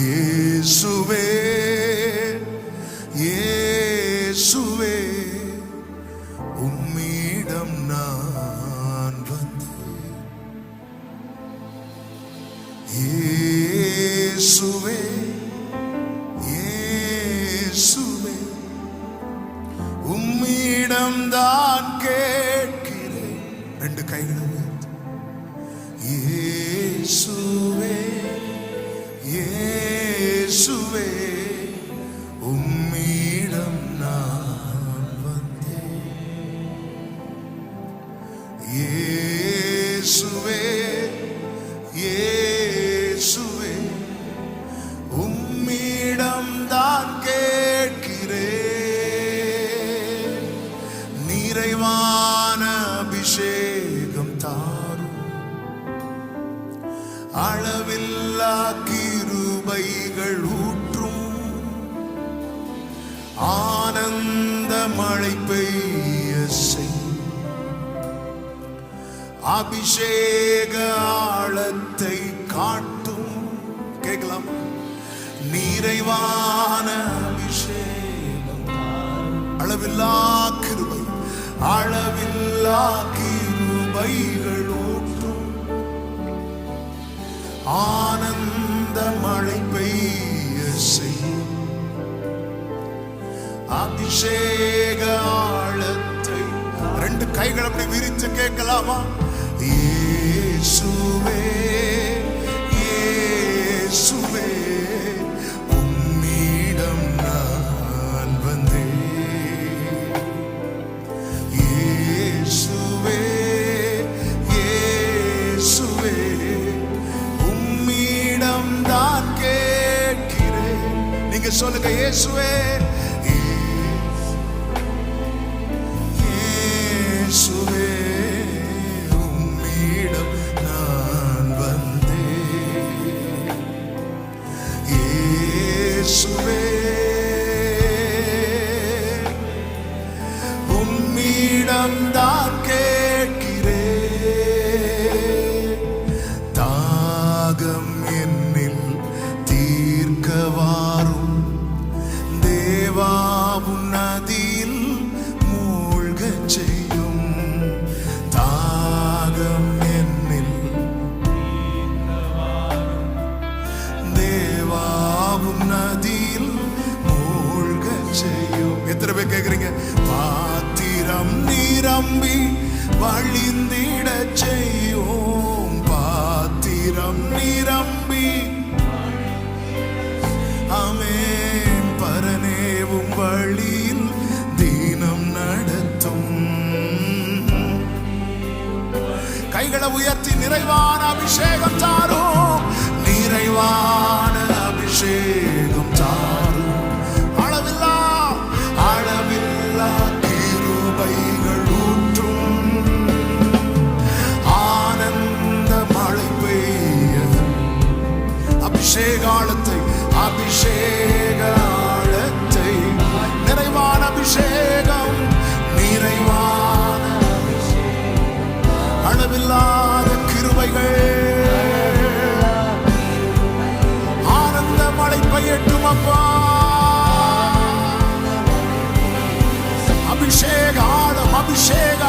இயேசுவே இயேசுவே உம்மிடம் நான் வந்தேன். இயேசுவே இயேசுவே உம்மிடம் தான் கேட்கிறேன். ரெண்டு கைகளை இயேசுவே இயேசுவே உம்மிடம் நான் வந்தேன். இயேசுவே இயேசுவே உம்மிடம் தான் கேட்கிறேன். நிறைவான அபிஷேகம் தாரும், அளவில்லா கிருபைகள் ஊற்றும், ஆனந்த மழை பெய்ய செய், அபிஷேக ஆழத்தை காட்டும். கேட்கலாம். நிறைவான அபிஷேகம், அளவில்லா கிருபை, அளவில்லா கிருபைகள் ஊற்றும், ஆனந்த மழை பெய்ய செய்யும், அபிஷேக ஆழத்தை. ரெண்டு கைகள் அப்படி விரித்து கேட்கலாமா? இயேசுவே இயேசுவே உம்மிடம் நான் வந்தேன். இயேசுவே இயேசுவே உம்மிடம் தான் கேட்கிறேன். நீங்க சொல்லுங்க, இயேசுவே இயேசுவே உம்மிடம் நான் வந்தேன். இயேசுவே உம்மிடம் தான் கேட்கிறேன். தாகம் என்னில் தீர்க்க வாரும், தேவாவும் நதியில் மூழ்கச் செய்யும். தாகம் என்னில் தீர்க்க வாரும், தேவாவும் நதியில் மூழ்கச் செய்யும். எத்தனை பேர் கேட்குறீங்க? பாத்திரம் நிரம்பி வழிந்திட செய்யும், பாத்திரம் நிரம்பி. ஆமென். பரனேவும் வழியில் தீனம் நடத்தும். கைகளை உயர்த்தி நிறைவான அபிஷேகம் தாரும், நிறைவான அபிஷேகம் தாரும், அளவில்லா அளவில்லா கிருபைகள் ஊற்றும், ஆனந்த மழை பெய்ய, அபிஷேக ஆழத்தை, அபிஷேக ஆழத்தை, நிறைவான அபிஷேகம், நிறைவான அளவில்லாத கிருபைகள், ஆனந்த மழை பெய்யட்டும் அப்பா. அபிஷேக ஆழம், அபிஷேக